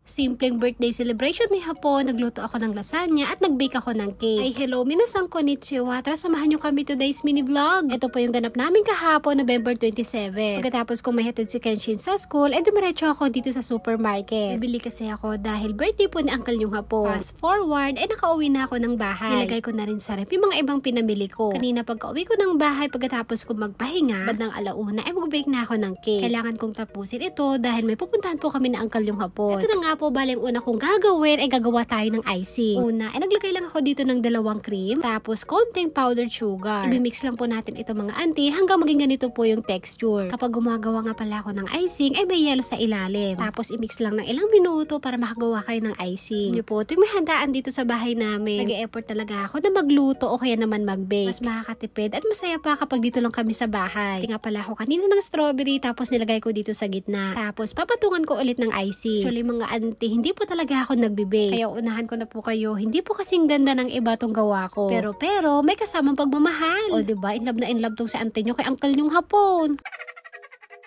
Simpleng birthday celebration ni hapon, nagluto ako ng lasagna at nag-bake ako ng cake. Ay hello, minasang konnichiwa. Tara samahan nyo kami today's mini vlog. Ito po yung ganap namin kahapon, November 27. Pagkatapos kong mahatid si Kenshin sa school, dumiretso ako dito sa supermarket. Bibili kasi ako dahil birthday po ni uncle yung hapon. Fast forward, nakauwi na ako ng bahay. Nilagay ko na rin sa ref yung mga ibang pinamili ko. Kanina pagka-uwi ko ng bahay, pagkatapos ko magpahinga, bandang alauna, mag-bake na ako ng cake. Kailangan kong tapusin ito dahil may pupuntahan po kami na uncle yung hapon. Ito na nga po, bali ang una kong gagawin ay gagawa tayo ng icing. Una, naglagay lang ako dito ng 2 cream, tapos konting powdered sugar. Ibimix lang po natin ito mga auntie hanggang maging ganito po yung texture. Kapag gumagawa nga pala ako ng icing, may yellow sa ilalim. Tapos imix lang ng ilang minuto para makagawa kayo ng icing. Hindi po, ito may handaan dito sa bahay namin. Nag-e-effort talaga ako na magluto o kaya naman mag-bake. Mas makakatipid at masaya pa kapag dito lang kami sa bahay. Tinga pala ako kanina ng strawberry, tapos nilagay ko dito sa gitna. Tapos papatungan ko ulit ng icing. Actually mga auntie, hindi po talaga ako nagbe-bake. Kaya unahan ko na po kayo, hindi po kasing ganda ng iba tong gawa ko. Pero may kasamang pagmamahal. O diba, in love tong si auntie nyo kay uncle yung hapon.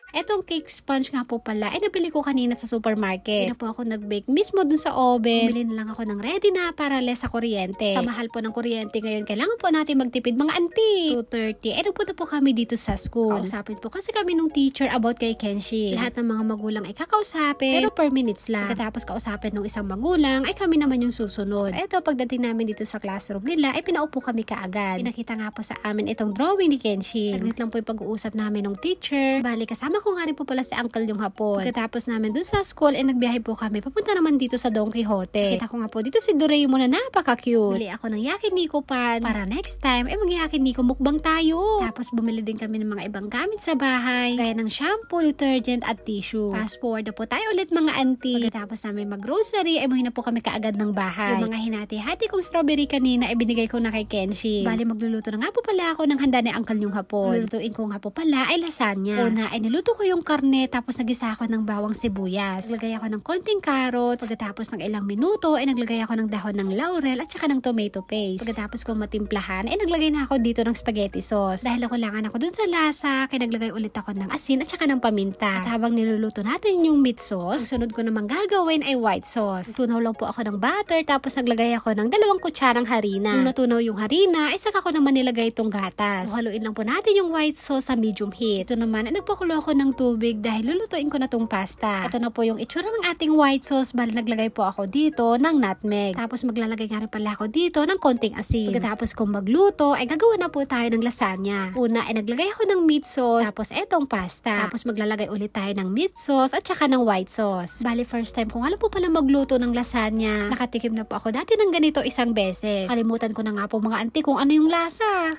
Etong cake sponge nga po pala, nabili ko kanina sa supermarket. Hindi na po ako nag-bake mismo dun sa oven. Bumili na lang ako ng ready na para less sa kuryente. Sa mahal po ng kuryente ngayon, kailangan po natin magtipid mga auntie. 2:30, nagpunta po kami dito sa school. Kausapin po kasi kami nung teacher about kay Kenshin. Lahat ng mga magulang ay kakausapin, pero per minutes lang. Pagkatapos kausapin ng isang magulang, ay kami naman yung susunod. Eto, pagdating namin dito sa classroom nila, pinaupo kami kaagad. Pinakita nga po sa amin itong drawing ni Kenshin. Saglit lang po yung pag-uusap namin ng teacher. Bali, kasama ko nga rin po pala si uncle yung hapon. Pagkatapos namin dun sa school, nagbiyahe po kami. Papunta naman dito sa Don Quixote. Kita ko nga po dito si Doraemon na napaka-cute. Bili ako ng yakiniku pan para next time, mag-yakiniku mukbang tayo. Tapos bumili din kami ng mga ibang gamit sa bahay, gaya ng shampoo, detergent at tissue. Fast forward na po tayo ulit mga auntie. Pagkatapos namin mag-grocery, muhin na po kami kaagad ng bahay. Yung mga hinati-hati kong strawberry kanina, binigay ko na kay Kenshin. Bali, magluluto na nga po pala ako ng handa ni uncle yung hapon. Lulutuin ko nga po pala ay lasagna. Una, niluto ko yung karne, tapos nagisa ako ng bawang sibuyas. Naglagay ako ng konting carrots. Pagkatapos ng ilang minuto, naglagay ako ng dahon ng laurel at saka ng tomato paste. Pagkatapos ko matimplahan, naglagay na ako dito ng spaghetti sauce. Dahil nakulangan ako dun sa lasa, kaya naglagay ulit ako ng asin at saka ng paminta. At habang niluluto natin yung meat sauce, ang sunod ko namang gagawin ay white sauce. Tunaw lang po ako ng butter, tapos naglagay ako ng 2 kutsarang harina. Nung natunaw yung harina, saka ko naman nilagay itong gatas. Haluin lang po natin yung white sauce sa medium heat. Ito naman, nagpakulo ako ng tubig dahil lulutuin ko na tong pasta. Ito na po yung itsura ng ating white sauce. Bali, naglagay po ako dito ng nutmeg. Tapos maglalagay nga rin pala ako dito ng konting asin. Pagkatapos kong magluto, gagawa na po tayo ng lasagna. Una, naglagay ako ng meat sauce, tapos etong pasta. Tapos maglalagay ulit tayo ng meat sauce at saka ng white sauce. Bali, first time kung alam po pala magluto ng lasagna. Nakatikim na po ako dati ng ganito isang beses. Kalimutan ko na nga po mga auntie kung ano yung lasa.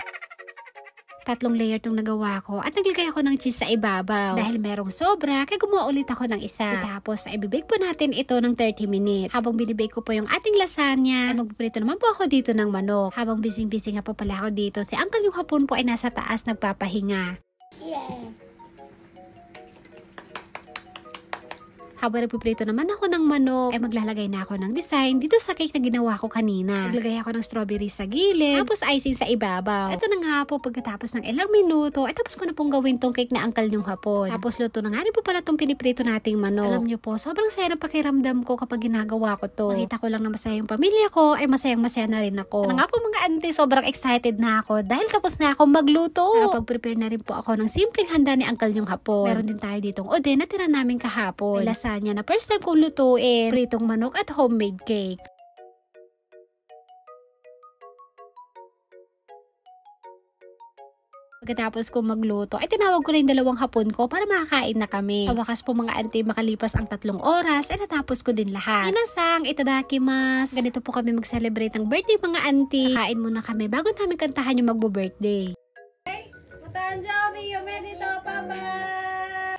3 layer tong nagawa ko at naglagay ako ng cheese sa ibabaw. Dahil merong sobra, kaya gumawa ulit ako ng isa. Tapos, ibibake po natin ito ng 30 minutes. Habang binibake ko po yung ating lasagna, magpiprito naman po ako dito ng manok. Habang busy-busy nga po pala ako dito, si uncle yung hapon po ay nasa taas nagpapahinga. Yeah. Habang nagpiprito naman ako ng manok, maglalagay na ako ng design dito sa cake na ginawa ko kanina. Naglagay ako ng strawberry sa gilid, tapos icing sa ibabaw. Ito na nga po, pagkatapos ng ilang minuto, tapos ko na pong gawin tong cake na uncle yung hapon. Tapos luto na nga rin po pala tong piniprito nating manok. Alam nyo po, sobrang saya ng pakiramdam ko kapag ginagawa ko to. Makita ko lang na masaya yung pamilya ko, masayang-masaya na rin ako. Ano nga po mga auntie, sobrang excited na ako dahil tapos na ako magluto. Nakapag-prepare na rin po ako ng simpleng handa ni uncle yung hapon. Meron din tayo ditong ode na tira namin kahapon. Na first time kong lutuin, pritong manok at homemade cake. Pagkatapos kong magluto, tinawag ko na yung 2 hapon ko para makakain na kami. Sa wakas po mga auntie, makalipas ang 3 oras, natapos ko din lahat. Inasang, itadakimasu. Ganito po kami mag-celebrate ng birthday mga auntie. Kakain muna kami bago namin kantahan yung magbo-birthday. Hey, Utanjabi, omenito, papa!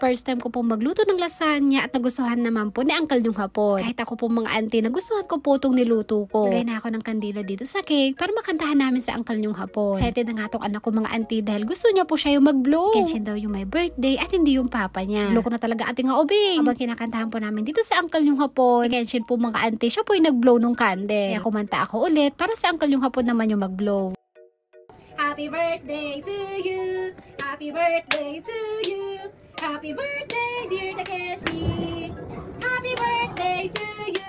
First time ko pong magluto ng lasagna at nagustuhan naman po ni uncle yung hapon. Kahit ako po mga auntie, nagustuhan ko po itong niluto ko. Lagay na ako ng kandila dito sa cake para makantahan namin sa uncle yung hapon. Excited na nga itong anak ko mga auntie dahil gusto niya po siya yung mag-blow. Kenshin daw yung may birthday at hindi yung papa niya. Blow ko na talaga ating obing. Habang kinakantahan po namin dito sa uncle yung hapon, Kenshin po mga auntie, siya po yung nag-blow nung candle. Kaya kumanta ako ulit para sa uncle yung hapon naman yung mag-blow. Happy birthday to you. Happy birthday to you. Happy birthday, dear Takeshi. Happy birthday to you.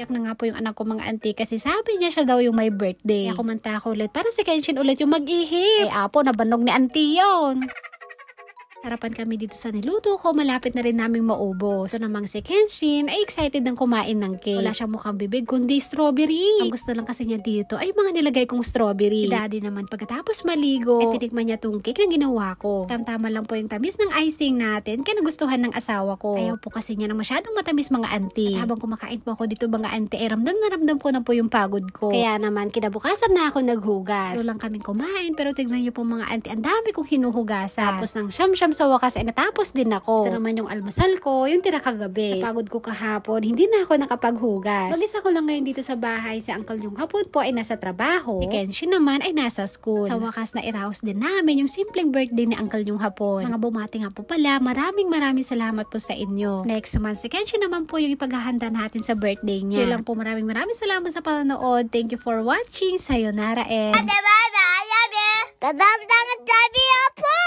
Umiyak na nga po yung anak ko mga auntie kasi sabi niya siya daw yung may birthday. Kaya kumanta ako ulit para si Kenshin ulit yung mag-ihip. Ay apo, nabanog ni auntie yun. Sarapan kami dito sa niluto ko, malapit na rin naming maubos. Ito namang si Kenshin ay excited ng kumain ng cake. Wala siyang mukhang bibig kundi strawberry. Ang gusto lang kasi niya dito ay mga nilagay kong strawberry. Si daddy naman pagkatapos maligo, ay tinikman niya tong cake na ginawa ko. Tamtama lang po yung tamis ng icing natin kaya nagustuhan ng asawa ko. Ayaw po kasi niya ng masyadong matamis mga auntie. At habang kumakain po ako dito mga auntie, ramdam na ramdam ko na po yung pagod ko. Kaya naman kinabukasan na ako naghugas. Ito lang kaming kumain pero tignan niyo po mga auntie, ang dami kong hinuhugasan. Tapos ng siyam sa wakas ay natapos din ako. Ito naman yung almusal ko, yung tira kagabi. Sa pagod ko kahapon, hindi na ako nakapaghugas. Mag-isa ko lang ngayon dito sa bahay. Si uncle yung hapon po ay nasa trabaho. Si Kenshin naman ay nasa school. Sa wakas na iraos din namin yung simpleng birthday ni uncle yung hapon. Mga bumati nga po pala, maraming salamat po sa inyo. Next month, si Kenshin naman po yung ipaghahanda natin sa birthday niya. So lang po, maraming salamat sa panonood. Thank you for watching. Sayonara and...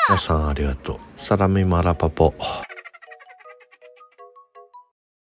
皆さんありがとう。サラミマラパポ。